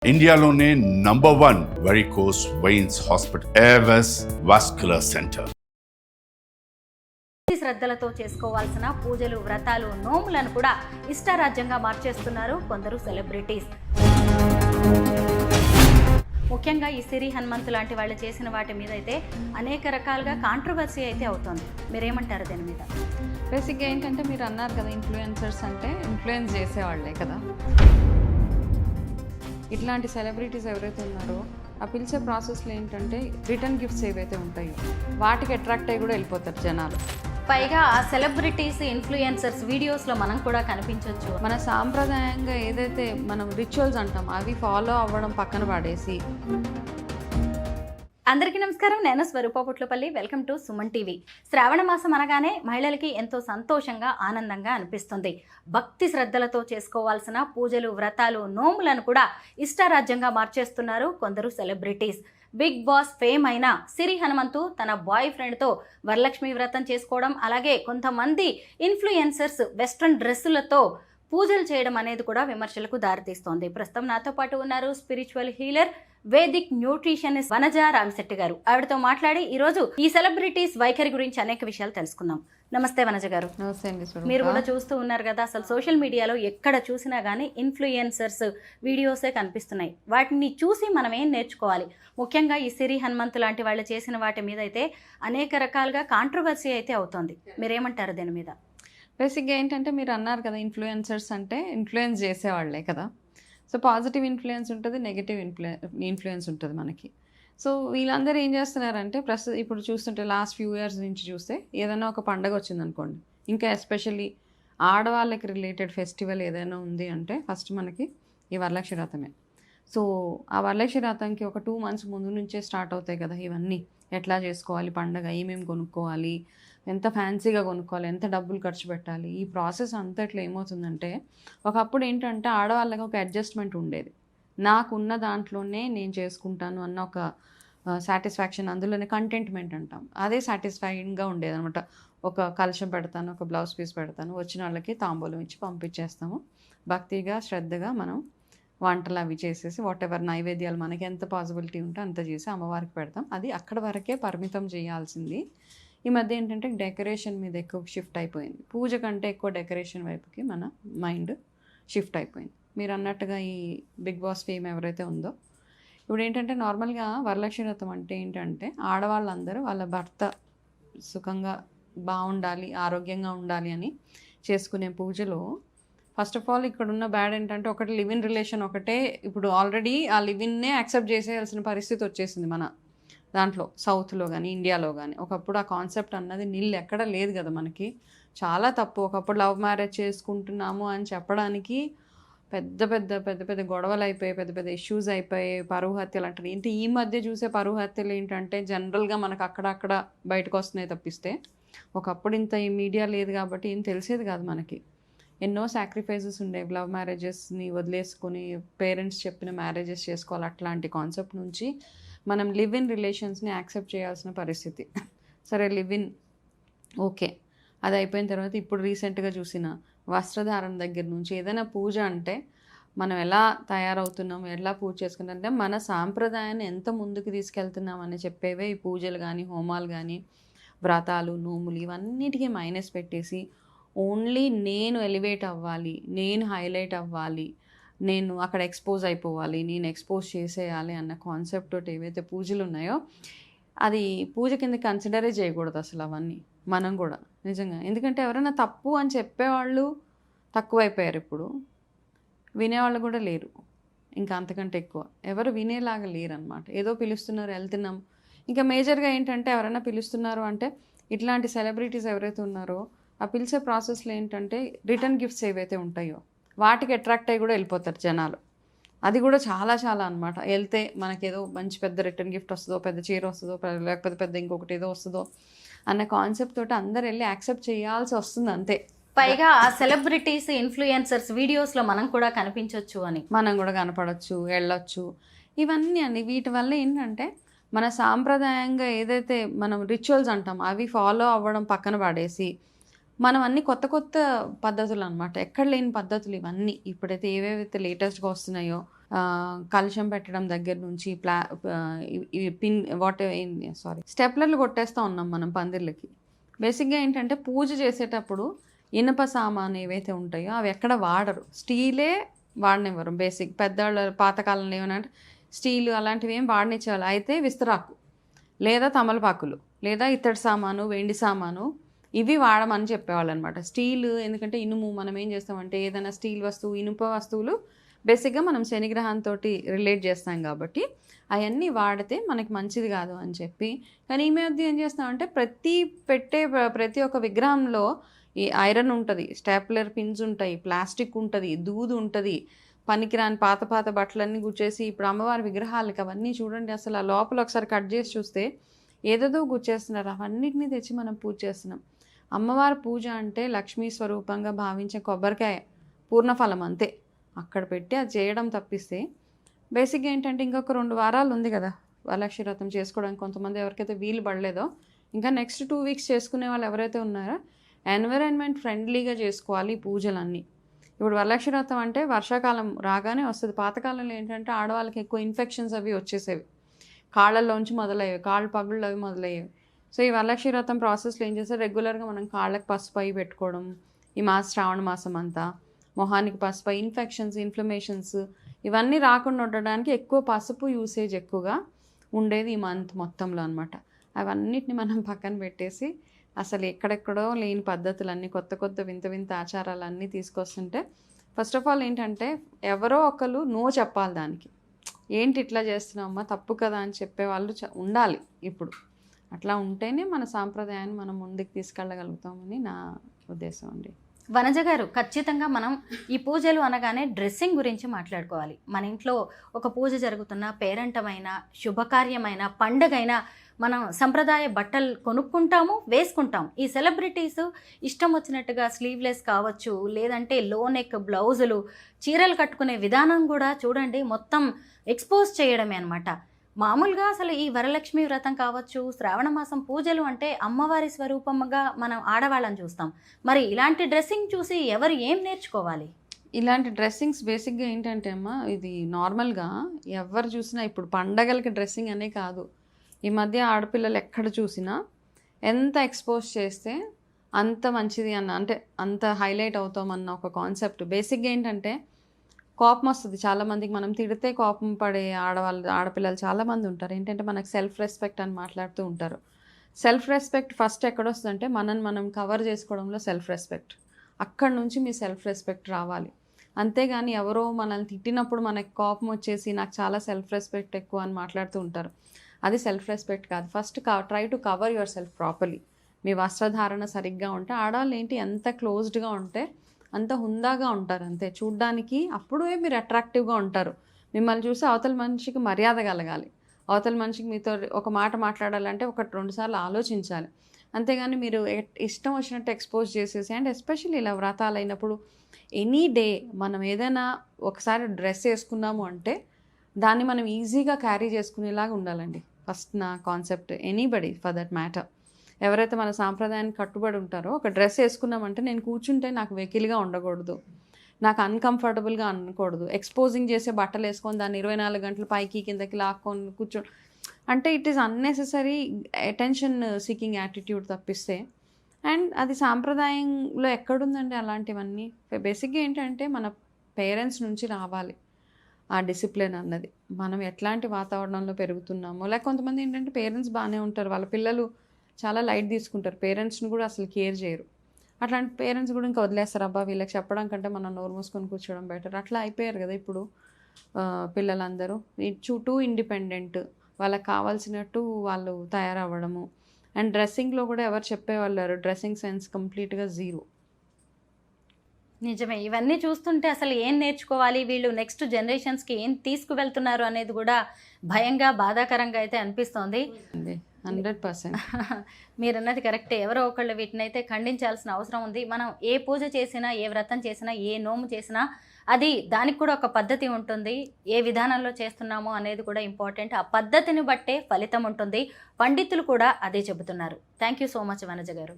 ఇండియాలోనే #1 varicose veins hospital Avis vascular centre. శ్రద్ధలతో చేసుకోవాల్సిన పూజలు, వ్రతాలు, నోములను కూడా ఇష్టారాజ్యంగా మార్చేస్తున్నారు కొందరు సెలబ్రిటీస్. ముఖ్యంగా ఈ సిరి హనుమంతు లాంటి వాళ్ళు చేసిన వాటి మీద అయితే అనేక రకాలుగా కాంట్రవర్సీ అయితే అవుతుంది. మీరేమంటారు దీని మీద? బేసిక్గా ఏంటంటే మీరు అన్నారు కదా, ఇన్ఫ్లుయెన్సర్స్ అంటే ఇన్ఫ్లుయెన్స్ చేసేవాళ్ళే కదా. ఇట్లాంటి సెలబ్రిటీస్ ఎవరైతే ఉన్నారో ఆ పిలిచే ప్రాసెస్లో ఏంటంటే రిటర్న్ గిఫ్ట్స్ ఏవైతే ఉంటాయో వాటికి అట్రాక్ట్ అయ్యి కూడా వెళ్ళిపోతారు జనాలు. పైగా ఆ సెలబ్రిటీస్, ఇన్ఫ్లుయెన్సర్స్ వీడియోస్లో మనం కూడా కనిపించవచ్చు. మన సాంప్రదాయంగా ఏదైతే మనం రిచువల్స్ అంటాం అవి ఫాలో అవ్వడం పక్కన పడేసి. అందరికీ నమస్కారం, నేను Swarupa Putlapalli. Welcome to Suman TV. శ్రావణ మాసం అనగానే మహిళలకి ఎంతో సంతోషంగా, ఆనందంగా అనిపిస్తుంది. భక్తి శ్రద్ధలతో చేసుకోవాల్సిన పూజలు, వ్రతాలు, నోములను కూడా ఇష్టారాజ్యంగా మార్చేస్తున్నారు కొందరు సెలబ్రిటీస్. బిగ్ బాస్ ఫేమ్ అయిన సిరి హనుమంతు తన బాయ్ ఫ్రెండ్తో వరలక్ష్మి వ్రతం చేసుకోవడం, అలాగే కొంతమంది ఇన్ఫ్లుయెన్సర్స్ వెస్ట్రన్ డ్రెస్సులతో పూజలు చేయడం అనేది కూడా విమర్శలకు దారితీస్తోంది. ప్రస్తుతం నాతో పాటు ఉన్నారు spiritual healer, Vedic nutritionist Vanaja Ramasetti గారు. ఆవిడతో మాట్లాడి ఈరోజు ఈ సెలబ్రిటీస్ వైఖరి గురించి అనేక విషయాలు తెలుసుకుందాం. నమస్తే వనజ గారు. నమస్తే అండి. మీరు కూడా చూస్తూ ఉన్నారు కదా, అసలు సోషల్ మీడియాలో ఎక్కడ చూసినా కానీ ఇన్ఫ్లుయెన్సర్స్ వీడియోసే కనిపిస్తున్నాయి. వాటిని చూసి మనం ఏం నేర్చుకోవాలి? ముఖ్యంగా ఈ సిరి హనుమంతు లాంటి వాళ్ళు చేసిన వాటి మీద అయితే అనేక రకాలుగా కాంట్రవర్సీ అయితే అవుతోంది. మీరేమంటారు దీని మీద? బేసిక్గా ఏంటంటే మీరు అన్నారు కదా, ఇన్ఫ్లుయెన్సర్స్ అంటే ఇన్ఫ్లుయెన్స్ చేసేవాళ్ళే కదా. సో పాజిటివ్ ఇన్ఫ్లుయెన్స్ ఉంటుంది, నెగిటివ్ ఇన్ఫ్లుయెన్స్ ఉంటుంది మనకి. సో వీళ్ళందరూ ఏం చేస్తున్నారంటే ఇప్పుడు చూస్తుంటే లాస్ట్ ఫ్యూ ఇయర్స్ నుంచి చూస్తే ఏదైనా ఒక పండగ వచ్చిందనుకోండి, ఇంకా ఎస్పెషల్లీ ఆడవాళ్ళకి రిలేటెడ్ ఫెస్టివల్ ఏదైనా ఉంది అంటే ఫస్ట్ మనకి ఈ వరలక్ష్మి వ్రతమే. సో ఆ వరలక్ష్మి వ్రతంకి ఒక 2 months ముందు నుంచే స్టార్ట్ అవుతాయి కదా ఇవన్నీ. ఎట్లా చేసుకోవాలి పండగ, ఏమేమి కొనుక్కోవాలి, ఎంత ఫ్యాన్సీగా కొనుక్కోవాలి, ఎంత డబ్బులు ఖర్చు పెట్టాలి, ఈ ప్రాసెస్ అంతట్లో ఏమవుతుందంటే ఒకప్పుడు ఏంటంటే ఆడవాళ్ళకి ఒక అడ్జస్ట్మెంట్ ఉండేది. నాకున్న దాంట్లోనే నేను చేసుకుంటాను అన్న ఒక సాటిస్ఫాక్షన్, అందులోనే కంటెంట్మెంట్ అంటాం, అదే సాటిస్ఫైయింగ్గా ఉండేది అనమాట. ఒక కలశం పెడతాను, ఒక బ్లౌజ్ పీస్ పెడతాను, వచ్చిన వాళ్ళకి తాంబూలం ఇచ్చి పంపించేస్తాము. భక్తిగా, శ్రద్ధగా మనం వంటలు అవి చేసేసి వాటెవర్ నైవేద్యాలు మనకి ఎంత పాసిబిలిటీ ఉంటే అంత చేసి అమ్మవారికి పెడతాం. అది అక్కడ వరకే పరిమితం చేయాల్సింది. ఈ మధ్య ఏంటంటే డెకరేషన్ మీద ఎక్కువ షిఫ్ట్ అయిపోయింది. పూజ కంటే ఎక్కువ డెకరేషన్ వైపుకి మన మైండ్ షిఫ్ట్ అయిపోయింది. మీరు అన్నట్టుగా ఈ బిగ్ బాస్ ఫేమ్ ఎవరైతే ఉందో, ఇప్పుడు ఏంటంటే నార్మల్గా వరలక్ష్మి వ్రతం అంటే ఏంటంటే ఆడవాళ్ళందరూ వాళ్ళ భర్త సుఖంగా బాగుండాలి, ఆరోగ్యంగా ఉండాలి అని చేసుకునే పూజలో ఫస్ట్ ఆఫ్ ఆల్ ఇక్కడ ఉన్న బ్యాడ్ ఏంటంటే ఒకటి లివ్ ఇన్ రిలేషన్ ఒకటే. ఇప్పుడు ఆల్రెడీ ఆ లివ్ ఇన్నే యాక్సెప్ట్ చేసేయాల్సిన పరిస్థితి వచ్చేసింది మన దాంట్లో, సౌత్లో కానీ ఇండియాలో కానీ. ఒకప్పుడు ఆ కాన్సెప్ట్ అన్నది ఎక్కడ లేదు కదా మనకి. చాలా తప్పు. ఒకప్పుడు లవ్ మ్యారేజ్ చేసుకుంటున్నాము అని చెప్పడానికి పెద్ద పెద్ద పెద్ద పెద్ద గొడవలు అయిపోయాయి, పెద్ద పెద్ద ఇష్యూస్ అయిపోయాయి, పరువు హత్యలు అంటారు. ఏంటి ఈ మధ్య చూసే పరువు హత్యలు ఏంటంటే జనరల్గా మనకు అక్కడక్కడ బయటకు వస్తున్నాయి తప్పిస్తే ఒకప్పుడు ఇంత ఈ మీడియా లేదు కాబట్టి ఏం తెలిసేది కాదు మనకి. ఎన్నో సాక్రిఫైజెస్ ఉండేవి. లవ్ మ్యారేజెస్ని వదిలేసుకొని పేరెంట్స్ చెప్పిన మ్యారేజెస్ చేసుకోవాలి, అట్లాంటి కాన్సెప్ట్ నుంచి మనం లివ్ ఇన్ రిలేషన్స్ని యాక్సెప్ట్ చేయాల్సిన పరిస్థితి. సరే లివ్ ఇన్ ఓకే, అది అయిపోయిన తర్వాత ఇప్పుడు రీసెంట్గా చూసిన వస్త్రధారణ దగ్గర నుంచి ఏదైనా పూజ అంటే మనం ఎలా తయారవుతున్నాం, ఎలా పూజ చేసుకుంటాం అంటే మన సాంప్రదాయాన్ని ఎంత ముందుకు తీసుకెళ్తున్నాం అని చెప్పేవే ఈ పూజలు కానీ, హోమాలు కానీ, వ్రతాలు, నోములు ఇవన్నిటికీ మైనస్ పెట్టేసి ఓన్లీ నేను ఎలివేట్ అవ్వాలి, నేను హైలైట్ అవ్వాలి, నేను అక్కడ ఎక్స్పోజ్ అయిపోవాలి, నేను ఎక్స్పోజ్ చేసేయాలి అన్న కాన్సెప్ట్ తోటి ఏవైతే పూజలు ఉన్నాయో అది పూజ కింద కన్సిడరే చేయకూడదు అసలు అవన్నీ. మనం కూడా నిజంగా, ఎందుకంటే ఎవరైనా తప్పు అని చెప్పేవాళ్ళు తక్కువైపోయారు, ఇప్పుడు వినేవాళ్ళు కూడా లేరు. ఇంకా అంతకంటే ఎక్కువ ఎవరు వినేలాగా లేరు అనమాట. ఏదో పిలుస్తున్నారు, వెళ్తున్నాం. ఇంకా మేజర్గా ఏంటంటే ఎవరైనా పిలుస్తున్నారు అంటే ఇట్లాంటి సెలబ్రిటీస్ ఎవరైతే ఉన్నారో ఆ పిలిచే ప్రాసెస్లో ఏంటంటే రిటర్న్ గిఫ్ట్స్ ఏవైతే ఉంటాయో వాటికి అట్రాక్ట్ అయ్యి కూడా వెళ్ళిపోతారు జనాలు. అది కూడా చాలా చాలా అనమాట. వెళ్తే మనకేదో మంచి పెద్ద రిటర్న్ గిఫ్ట్ వస్తుందో, పెద్ద చీర వస్తుందో, లేకపోతే పెద్ద ఇంకొకటి ఏదో వస్తుందో అన్న కాన్సెప్ట్ తోటి అందరు వెళ్ళి యాక్సెప్ట్ చేయాల్సి వస్తుంది అంతే. పైగా ఆ సెలబ్రిటీస్, ఇన్ఫ్లుయెన్సర్స్ వీడియోస్లో మనం కూడా కనిపించవచ్చు అని, మనం కూడా కనపడవచ్చు, వెళ్ళొచ్చు, ఇవన్నీ అండి. వీటి వల్ల ఏంటంటే మన సాంప్రదాయంగా ఏదైతే మనం రిచువల్స్ అంటాం అవి ఫాలో అవ్వడం పక్కన పడేసి మనం అన్ని కొత్త కొత్త పద్ధతులు అనమాట, ఎక్కడ లేని పద్ధతులు ఇవన్నీ. ఇప్పుడైతే ఏవేవైతే లేటెస్ట్గా వస్తున్నాయో కలుషం పెట్టడం దగ్గర నుంచి పిన్ స్టెప్లర్లు కొట్టేస్తూ ఉన్నాం మనం పందిర్లకి. బేసిక్గా ఏంటంటే పూజ చేసేటప్పుడు ఇనుప సామాను ఏవైతే ఉంటాయో అవి ఎక్కడ వాడరు, స్టీలే వాడనివ్వరు. బేసిక్ పెద్దవాళ్ళ పాతకాలంలో ఏమనంటే స్టీలు అలాంటివి ఏం వాడనిచ్చేవాళ్ళు. అయితే విస్తరాకు లేదా తమలపాకులు లేదా ఇత్తడి సామాను, వెండి సామాను ఇవి వాడమని చెప్పేవాళ్ళు అనమాట. స్టీల్ ఎందుకంటే ఇనుము మనం ఏం చేస్తామంటే ఏదైనా స్టీల్ వస్తువు, ఇనుప వస్తువులు బేసిక్గా మనం శనిగ్రహంతో రిలేట్ చేస్తాం కాబట్టి అవన్నీ వాడితే మనకి మంచిది కాదు అని చెప్పి. కానీ ఈ మధ్య ఏం చేస్తామంటే ప్రతి ఒక్క విగ్రహంలో ఈ ఐరన్ ఉంటుంది, స్టాప్లర్ పిన్స్ ఉంటాయి, ప్లాస్టిక్ ఉంటుంది, దూదు ఉంటుంది, పనికిరాని పాత బట్టలన్నీ గుచ్చేసి ఇప్పుడు అమ్మవారి విగ్రహాలకి అవన్నీ చూడండి అసలు ఆ లోపల ఒకసారి కట్ చేసి చూస్తే ఏదేదో గుచ్చేస్తున్నారు. అవన్నిటిని తెచ్చి మనం పూజ చేస్తున్నాం. అమ్మవారి పూజ అంటే లక్ష్మీ స్వరూపంగా భావించే కొబ్బరికాయ పూర్ణఫలం అంతే, అక్కడ పెట్టి అది చేయడం తప్పిస్తే బేసిక్గా ఏంటంటే ఇంకొక 2 వారాలు ఉంది కదా వరలక్ష్మి వ్రతం చేసుకోవడానికి. కొంతమంది ఎవరికైతే వీలు పడలేదో ఇంకా నెక్స్ట్ 2 వీక్స్ చేసుకునే వాళ్ళు ఎవరైతే ఉన్నారో ఎన్విరాన్మెంట్ ఫ్రెండ్లీగా చేసుకోవాలి ఈ పూజలన్నీ. ఇప్పుడు వరలక్ష్మి వ్రతం అంటే వర్షాకాలం రాగానే వస్తుంది. పాతకాలంలో ఏంటంటే ఆడవాళ్ళకి ఎక్కువ ఇన్ఫెక్షన్స్ అవి వచ్చేసేవి, కాళ్ళల్లోంచి మొదలయ్యేవి, కాళ్ళు పగుళ్ళు అవి మొదలయ్యేవి. సో ఈ వరలక్ష్మి వ్రతం ప్రాసెస్లో ఏం చేస్తారు, రెగ్యులర్గా మనం కాళ్ళకి పసుపు అవి పెట్టుకోవడం, ఈ శ్రావణ మాసం అంతా మొహానికి పసుపు, ఇన్ఫెక్షన్స్, ఇన్ఫ్లమేషన్స్ ఇవన్నీ రాకుండా ఉండడానికి ఎక్కువ పసుపు యూసేజ్ ఎక్కువగా ఉండేది ఈ మంత్ మొత్తంలో అనమాట. అవన్నిటిని మనం పక్కన పెట్టేసి అసలు ఎక్కడెక్కడో లేని పద్ధతులన్నీ కొత్త వింత ఆచారాలన్నీ తీసుకొస్తుంటే ఫస్ట్ ఆఫ్ ఆల్ ఏంటంటే ఎవరో ఒకరు నో చెప్పాలి దానికి. ఏంటి ఇట్లా చేస్తున్నామమ్మా తప్పు కదా అని చెప్పేవాళ్ళు ఉండాలి. ఇప్పుడు అట్లా ఉంటేనే మన సాంప్రదాయాన్ని మనం ముందుకు తీసుకెళ్ళగలుగుతామని నా ఉద్దేశం అండి. వనజ గారు, ఖచ్చితంగా మనం ఈ పూజలు అనగానే డ్రెస్సింగ్ గురించి మాట్లాడుకోవాలి. మన ఇంట్లో ఒక పూజ జరుగుతున్న, పేరంటమైన, శుభకార్యమైన, పండగైనా మనం సంప్రదాయ బట్టలు కొనుక్కుంటాము, వేసుకుంటాం. ఈ సెలబ్రిటీస్ ఇష్టం వచ్చినట్టుగా స్లీవ్లెస్ కావచ్చు, లేదంటే లో నెక్ బ్లౌజులు, చీరలు కట్టుకునే విధానం కూడా చూడండి మొత్తం ఎక్స్పోజ్ చేయడమే అనమాట. మామూలుగా అసలు ఈ వరలక్ష్మి వ్రతం కావచ్చు, శ్రావణ మాసం పూజలు అంటే అమ్మవారి స్వరూపంగా మనం ఆడవాళ్ళని చూస్తాం. మరి ఇలాంటి డ్రెస్సింగ్ చూసి ఎవరు ఏం నేర్చుకోవాలి? ఇలాంటి డ్రెస్సింగ్స్ బేసిక్గా ఏంటంటే అమ్మా, ఇది నార్మల్గా ఎవరు చూసినా ఇప్పుడు పండగలకి డ్రెస్సింగ్ అనే కాదు, ఈ మధ్య ఆడపిల్లలు ఎక్కడ చూసినా ఎంత ఎక్స్పోజ్ చేస్తే అంత మంచిది అంటే అంత హైలైట్ అవుతామన్న ఒక కాన్సెప్ట్. బేసిక్గా ఏంటంటే కోపం వస్తుంది చాలామందికి, మనం తిడితే కోపం పడే ఆడపిల్లలు చాలామంది ఉంటారు. ఏంటంటే మనకు సెల్ఫ్ రెస్పెక్ట్ అని మాట్లాడుతూ ఉంటారు. సెల్ఫ్ రెస్పెక్ట్ ఫస్ట్ ఎక్కడొస్తుందంటే మనం కవర్ చేసుకోవడంలో సెల్ఫ్ రెస్పెక్ట్. అక్కడ నుంచి మీ సెల్ఫ్ రెస్పెక్ట్ రావాలి. అంతేగాని ఎవరో మనల్ని తిట్టినప్పుడు మనకి కోపం వచ్చేసి నాకు చాలా సెల్ఫ్ రెస్పెక్ట్ ఎక్కువ అని మాట్లాడుతూ ఉంటారు. అది సెల్ఫ్ రెస్పెక్ట్ కాదు. First try to cover yourself properly. మీ వస్త్రధారణ సరిగ్గా ఉంటే ఆడవాళ్ళు ఏంటి ఎంత క్లోజ్డ్గా ఉంటే అంత హుందాగా ఉంటారు, అంతే చూడ్డానికి. అప్పుడే మీరు అట్రాక్టివ్గా ఉంటారు. మిమ్మల్ని చూసి అవతల మనిషికి మర్యాద కలగాలి. అవతల మనిషికి మీతో ఒక మాట మాట్లాడాలంటే 1-2 సార్లు ఆలోచించాలి. అంతేగాని మీరు ఇష్టం వచ్చినట్టు ఎక్స్పోజ్ చేసేసి, అండ్ ఎస్పెషల్లీ ఇలా వ్రతాలు అయినప్పుడు ఎనీ డే మనం ఏదైనా ఒకసారి డ్రెస్ వేసుకున్నాము అంటే దాన్ని మనం ఈజీగా క్యారీ చేసుకునేలాగా ఉండాలండి. ఫస్ట్ నా concept. Anybody for that matter, ఎవరైతే మన సాంప్రదాయానికి కట్టుబడి ఉంటారో ఒక డ్రెస్ వేసుకున్నామంటే నేను కూర్చుంటే నాకు వెకిలిగా ఉండకూడదు, నాకు అన్కంఫర్టబుల్గా అనకూడదు. ఎక్స్పోజింగ్ చేసే బట్టలు వేసుకొని దాన్ని 24 గంటలు పైకి కిందకి లాక్కొని కూర్చో అంటే it is unnecessary attention seeking attitude తప్పిస్తే. అండ్ అది సాంప్రదాయంలో ఎక్కడుందండి అలాంటివన్నీ? బేసిక్గా ఏంటంటే మన పేరెంట్స్ నుంచి రావాలి ఆ డిసిప్లిన్ అన్నది. మనం ఎట్లాంటి వాతావరణంలో పెరుగుతున్నామో, లేక కొంతమంది ఏంటంటే పేరెంట్స్ బాగానే ఉంటారు, వాళ్ళ పిల్లలు చాలా లైట్ తీసుకుంటారు, పేరెంట్స్ని కూడా అసలు కేర్ చేయరు. అట్లాంటి పేరెంట్స్ కూడా ఇంకా వదిలేస్తారు, అబ్బా వీళ్ళకి చెప్పడం కంటే మనం నోరు మూసుకొని కూర్చోవడం బెటర్. అట్లా అయిపోయారు కదా ఇప్పుడు పిల్లలందరూ. టూ ఇండిపెండెంట్, వాళ్ళకి కావాల్సినట్టు వాళ్ళు తయారవ్వడము. అండ్ డ్రెస్సింగ్లో కూడా ఎవరు చెప్పేవాళ్ళు, డ్రెస్సింగ్ సెన్స్ కంప్లీట్గా జీరో. నిజమే. ఇవన్నీ చూస్తుంటే అసలు ఏం నేర్చుకోవాలి, వీళ్ళు నెక్స్ట్ జనరేషన్స్కి ఏం తీసుకువెళ్తున్నారు అనేది కూడా భయంగా, బాధాకరంగా అయితే అనిపిస్తోంది. 100%. మీరన్నది కరెక్టే. ఎవరో ఒకళ్ళు వీటిని అయితే ఖండించాల్సిన అవసరం ఉంది. మనం ఏ పూజ చేసినా, ఏ వ్రతం చేసినా, ఏ నోము చేసినా అది దానికి కూడా ఒక పద్ధతి ఉంటుంది. ఏ విధానంలో చేస్తున్నామో అనేది కూడా ఇంపార్టెంట్. ఆ పద్ధతిని బట్టే ఫలితం ఉంటుంది. పండితులు కూడా అదే చెబుతున్నారు. Thank you so much Vanaja గారు.